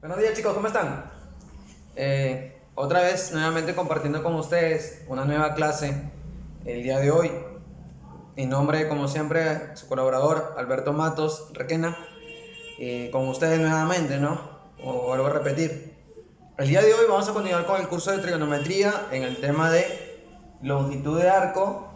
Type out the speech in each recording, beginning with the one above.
Buenos días chicos, ¿cómo están? Otra vez nuevamente compartiendo con ustedes una nueva clase el día de hoy. Mi nombre, como siempre, su colaborador Alberto Matos Requena, con ustedes nuevamente, ¿no? Como vuelvo a repetir. El día de hoy vamos a continuar con el curso de trigonometría en el tema de longitud de arco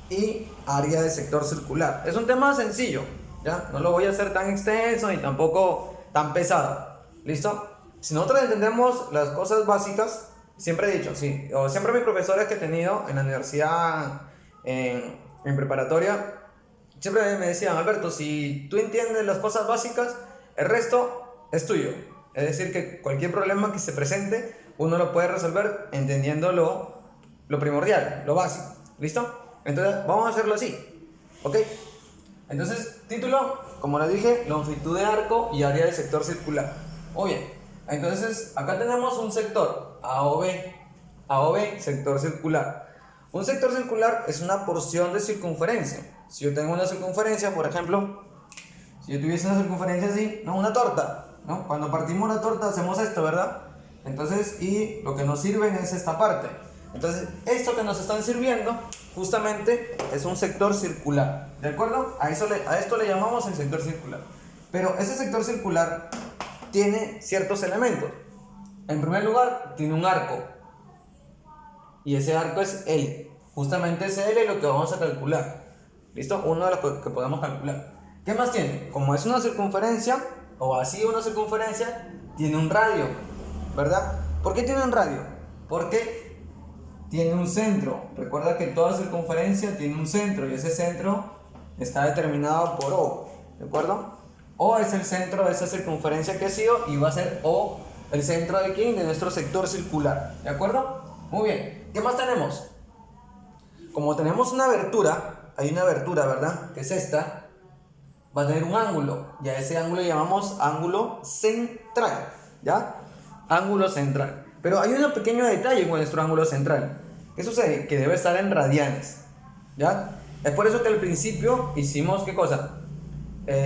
y área de sector circular. Es un tema sencillo, ¿ya? No lo voy a hacer tan extenso ni tampoco tan pesado. ¿Listo? Si nosotros entendemos las cosas básicas, siempre he dicho, sí, o siempre mis profesores que he tenido en la universidad, en preparatoria, siempre me decían, Alberto, si tú entiendes las cosas básicas, el resto es tuyo. Es decir, que cualquier problema que se presente, uno lo puede resolver entendiendo lo primordial, lo básico. ¿Listo? Entonces, vamos a hacerlo así. ¿Ok? Entonces, título, como les dije, longitud de arco y área de sector circular. Muy bien. Entonces, acá tenemos un sector, AOB, sector circular. Un sector circular es una porción de circunferencia. Si yo tengo una circunferencia, por ejemplo, si yo tuviese una circunferencia así, no, una torta, ¿no? Cuando partimos la torta hacemos esto, ¿verdad? Entonces, y lo que nos sirven es esta parte. Entonces, esto que nos están sirviendo justamente es un sector circular, ¿de acuerdo? A esto le llamamos el sector circular. Pero ese sector circular tiene ciertos elementos. En primer lugar, tiene un arco. Y ese arco es L. Justamente ese L es lo que vamos a calcular. ¿Listo? Uno de los que podemos calcular. ¿Qué más tiene? Como es una circunferencia, o así una circunferencia, tiene un radio, ¿verdad? ¿Por qué tiene un radio? Porque tiene un centro. Recuerda que toda circunferencia tiene un centro y ese centro está determinado por O, ¿de acuerdo? O es el centro de esa circunferencia que ha sido y va a ser O el centro de quién? De nuestro sector circular, ¿de acuerdo? Muy bien. ¿Qué más tenemos? Como tenemos una abertura, hay una abertura, ¿verdad? Que es esta, va a tener un ángulo, y a ese ángulo le llamamos ángulo central, ¿ya? Ángulo central. Pero hay un pequeño detalle con nuestro ángulo central. ¿Qué sucede? Que debe estar en radianes, ¿ya? Es por eso que al principio hicimos, ¿qué cosa?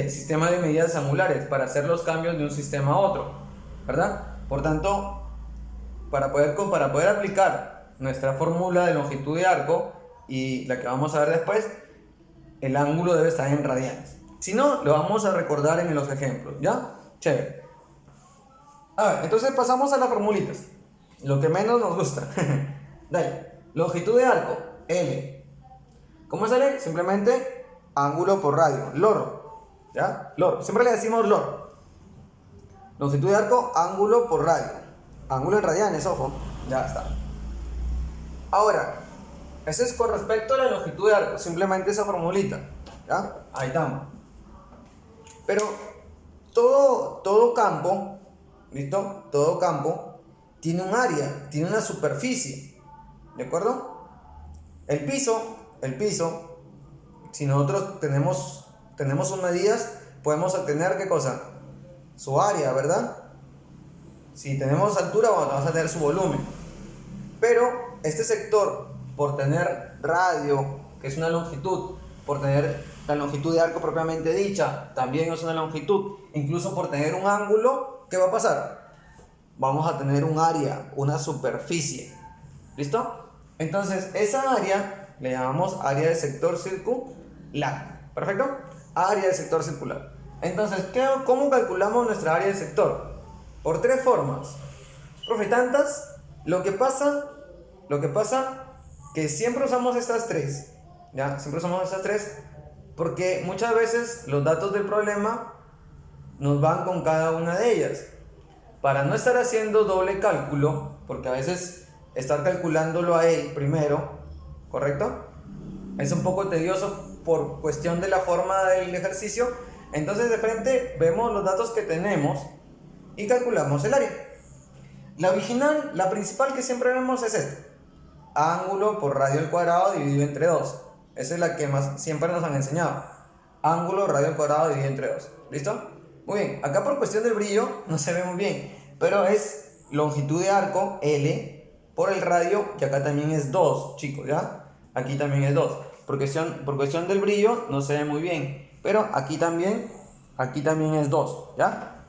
Sistema de medidas angulares, para hacer los cambios de un sistema a otro, ¿verdad? Por tanto, para poder aplicar nuestra fórmula de longitud de arco y la que vamos a ver después, el ángulo debe estar en radianes. Si no, lo vamos a recordar en los ejemplos, ¿ya? Chévere. A ver, entonces pasamos a las formulitas. Lo que menos nos gusta. Dale. Longitud de arco, L. ¿Cómo sale? Simplemente ángulo por radio, LOR. ¿Ya? LOR. Siempre le decimos LOR. Longitud de arco, ángulo por radio. Ángulo en radianes, ojo. Ya está. Ahora, eso es con respecto a la longitud de arco. Simplemente esa formulita. ¿Ya? Ahí estamos. Pero todo campo, ¿listo? Todo campo tiene un área, tiene una superficie, ¿de acuerdo? El piso, si nosotros tenemos sus medidas, podemos obtener, ¿qué cosa? Su área, ¿verdad? Si tenemos altura, vamos a tener su volumen. Pero este sector, por tener radio, que es una longitud, por tener la longitud de arco propiamente dicha, también es una longitud, incluso por tener un ángulo, ¿qué va a pasar? Vamos a tener un área, una superficie. ¿Listo? Entonces, esa área le llamamos área de sector circular. ¿Perfecto? Área de sector circular. Entonces, ¿cómo calculamos nuestra área de sector? Por tres formas. Profe, tantas, lo que pasa que siempre usamos estas tres. ¿Ya? Siempre usamos estas tres porque muchas veces los datos del problema nos van con cada una de ellas. Para no estar haciendo doble cálculo, porque a veces estar calculándolo a él primero, ¿correcto? Es un poco tedioso por cuestión de la forma del ejercicio. Entonces de frente vemos los datos que tenemos y calculamos el área. La original, la principal que siempre vemos es esta. Ángulo por radio al cuadrado dividido entre 2. Esa es la que más siempre nos han enseñado. Ángulo radio al cuadrado dividido entre 2. ¿Listo? Muy bien. Acá por cuestión del brillo no se ve muy bien, pero es longitud de arco, L, por el radio, que acá también es 2, chicos, ¿ya? Aquí también es 2. Por cuestión del brillo no se ve muy bien, pero aquí también es 2, ¿ya?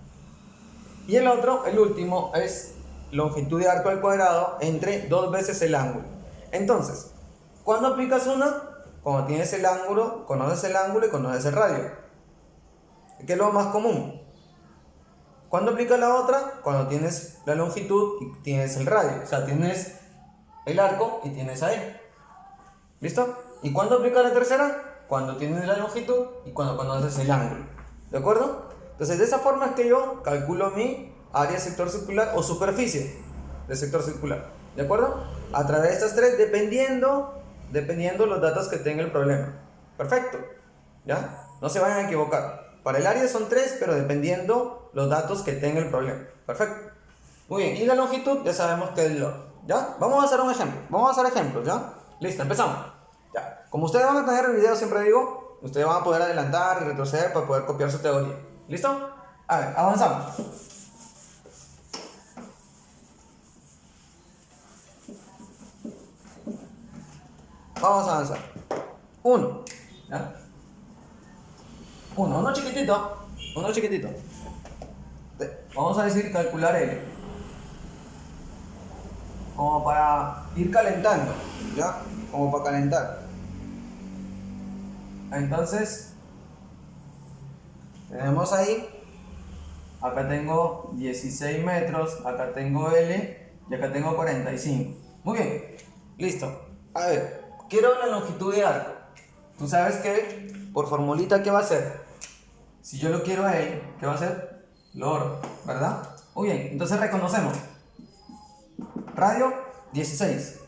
Y el otro, el último, es longitud de arco al cuadrado entre 2 veces el ángulo. Entonces, ¿cuándo aplicas una? Cuando tienes el ángulo, conoces el ángulo y conoces el radio, que es lo más común. ¿Cuándo aplicas la otra? Cuando tienes la longitud y tienes el radio. O sea, tienes el arco y tienes a él. ¿Listo? ¿Y cuándo aplicas la tercera? Cuando tienes la longitud y cuando conoces el ángulo. ¿De acuerdo? Entonces, de esa forma es que yo calculo mi área sector circular o superficie de sector circular. ¿De acuerdo? A través de estas tres, dependiendo los datos que tenga el problema. Perfecto. ¿Ya? No se vayan a equivocar. Para el área son 3, pero dependiendo los datos que tenga el problema. Perfecto. Muy bien. Y la longitud ya sabemos que es log. ¿Ya? Vamos a hacer un ejemplo. Vamos a hacer ejemplos, ¿ya? Listo, empezamos. Ya. Como ustedes van a tener el video, siempre digo, ustedes van a poder adelantar y retroceder para poder copiar su teoría. ¿Listo? A ver, avanzamos. Vamos a avanzar. 1. ¿Ya? Uno chiquitito. Uno chiquitito. Vamos a decir calcular L. Como para ir calentando. ¿Ya? Como para calentar. Entonces, tenemos ahí. Acá tengo 16 metros. Acá tengo L. Y acá tengo 45. Muy bien. Listo. A ver, quiero la longitud de arco. Tú sabes que por formulita, ¿qué va a ser? Si yo lo quiero a él, ¿qué va a ser? Log, ¿verdad? Muy bien, entonces reconocemos. Radio 16.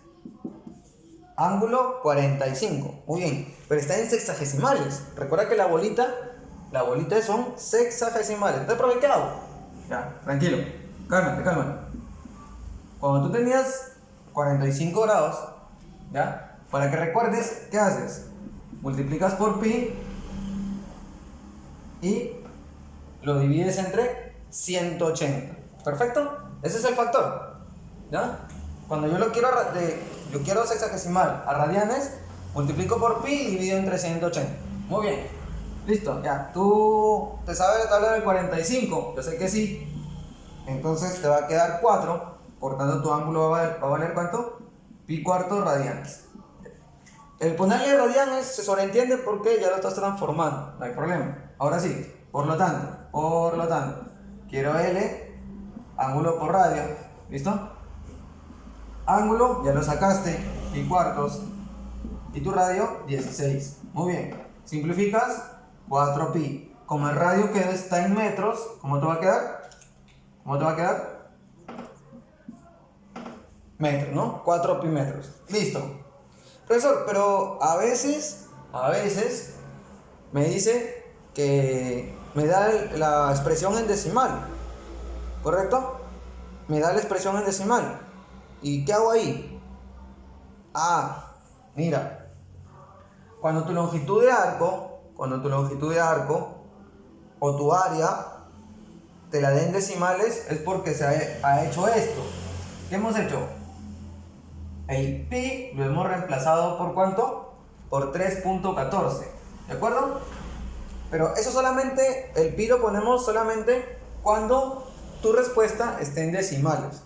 Ángulo 45. Muy bien, pero está en sexagesimales. Recuerda que la bolita son sexagesimales. Entonces, ¿por qué hago? Ya, tranquilo. Cálmate. Cuando tú tenías 45 grados, ¿ya? Para que recuerdes, ¿qué haces? Multiplicas por pi y lo divides entre 180. ¿Perfecto? Ese es el factor. ¿Ya? Cuando yo quiero sexagesimal a radianes, multiplico por pi y divido entre 180. Muy bien. Listo, ya. ¿Tú te sabes la tabla del 45? Yo sé que sí. Entonces te va a quedar 4. Por tanto, tu ángulo va a valer ¿cuánto? Pi cuartos radianes. El ponerle radianes se sobreentiende porque ya lo estás transformando, no hay problema. Ahora sí, por lo tanto, quiero L, ángulo por radio, ¿listo? Ángulo, ya lo sacaste, pi cuartos, y tu radio, 16. Muy bien, simplificas, 4pi. Como el radio que está en metros, ¿cómo te va a quedar? Metros, ¿no? 4pi metros, listo. Profesor, pero a veces me dice que me da la expresión en decimal, ¿correcto? Me da la expresión en decimal. ¿Y qué hago ahí? Ah, mira, cuando tu longitud de arco o tu área te la den decimales es porque se ha hecho esto. ¿Qué hemos hecho? El pi lo hemos reemplazado por ¿cuánto? Por 3.14, ¿de acuerdo? Pero eso solamente, el pi lo ponemos solamente cuando tu respuesta esté en decimales,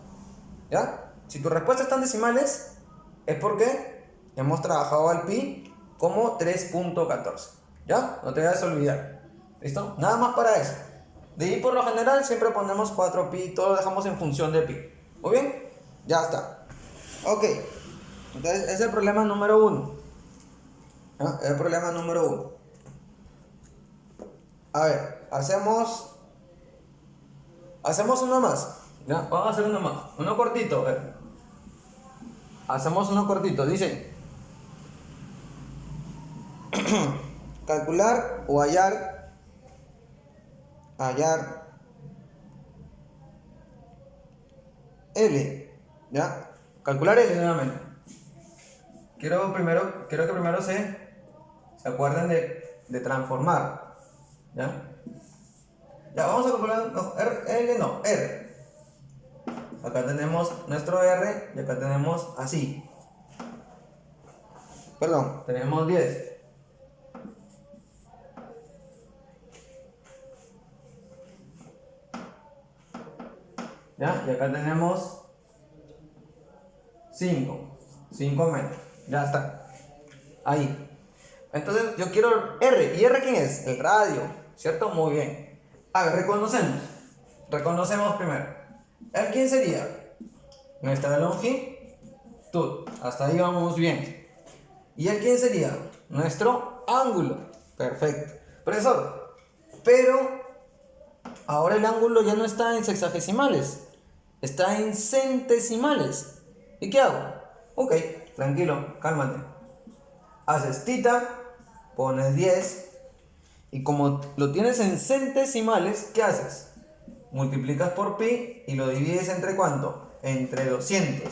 ¿ya? Si tu respuesta está en decimales, es porque hemos trabajado al pi como 3.14, ¿ya? No te vayas a olvidar, ¿listo? Nada más para eso. De ahí por lo general siempre ponemos 4pi, todo lo dejamos en función de pi. ¿Muy bien? Ya está. Ok, entonces ese es el problema número 1. ¿Ah? Es el problema número 1. A ver, hacemos uno más. ¿Ya? Vamos a hacer uno más. Uno cortito. Hacemos uno cortito. Dice: calcular o hallar L. ¿Ya? Calcular L nuevamente. Quiero que primero se acuerden de transformar. ¿Ya? Ya, vamos a calcular. No, R. Acá tenemos nuestro R y acá tenemos así. Perdón, tenemos 10. ¿Ya? Y acá tenemos 5 metros. Ya está. Ahí. Entonces yo quiero R. ¿Y R quién es? El radio. ¿Cierto? Muy bien. A ver, reconocemos. Reconocemos primero. ¿El quién sería? Nuestra longitud. Hasta ahí vamos bien. ¿Y el quién sería? Nuestro ángulo. Perfecto. Profesor, pero ahora el ángulo ya no está en sexagesimales. Está en centesimales. ¿Y qué hago? Ok, tranquilo, cálmate. Haces tita, pones 10. Y como lo tienes en centesimales, ¿qué haces? Multiplicas por pi y lo divides entre ¿cuánto? Entre 200.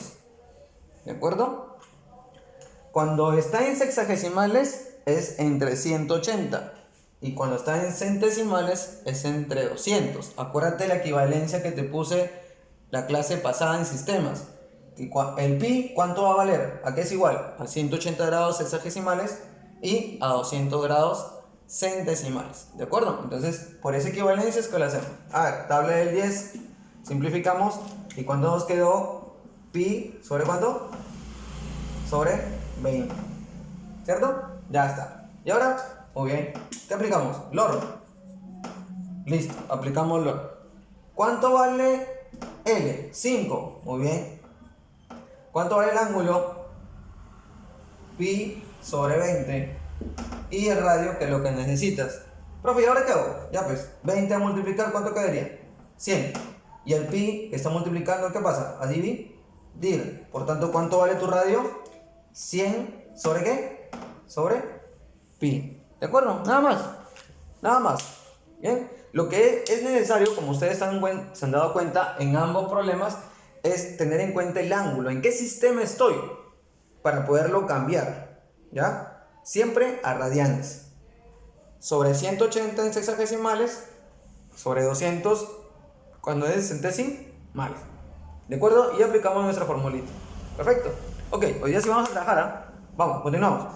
¿De acuerdo? Cuando está en sexagesimales es entre 180. Y cuando está en centesimales es entre 200. Acuérdate la equivalencia que te puse la clase pasada en sistemas. El pi, ¿cuánto va a valer? ¿A qué es igual? A 180 grados sexagesimales y a 200 grados centesimales. ¿De acuerdo? Entonces, por esa equivalencia es que lo hacemos. A ver, tabla del 10, simplificamos. ¿Y cuánto nos quedó? Pi, ¿sobre cuánto? Sobre 20. ¿Cierto? Ya está. Y ahora, muy bien, ¿qué aplicamos? LOR. Listo, aplicamos LOR. ¿Cuánto vale L? 5. Muy bien. ¿Cuánto vale el ángulo? Pi sobre 20. Y el radio, que es lo que necesitas. Profe, ¿y ahora qué hago? Ya pues, 20 a multiplicar, ¿cuánto quedaría? 100. Y el pi que está multiplicando, ¿qué pasa? A dividir. Por tanto, ¿cuánto vale tu radio? 100 sobre ¿qué? Sobre pi. ¿De acuerdo? Nada más. Nada más. Bien. Lo que es necesario, como ustedes se han dado cuenta en ambos problemas, es tener en cuenta el ángulo. ¿En qué sistema estoy? Para poderlo cambiar. ¿Ya? Siempre a radianes. Sobre 180 en sexagesimales. Sobre 200 cuando es centesimales. ¿De acuerdo? Y aplicamos nuestra formulita. Perfecto. Ok, hoy día sí vamos a trabajar. Vamos, continuamos.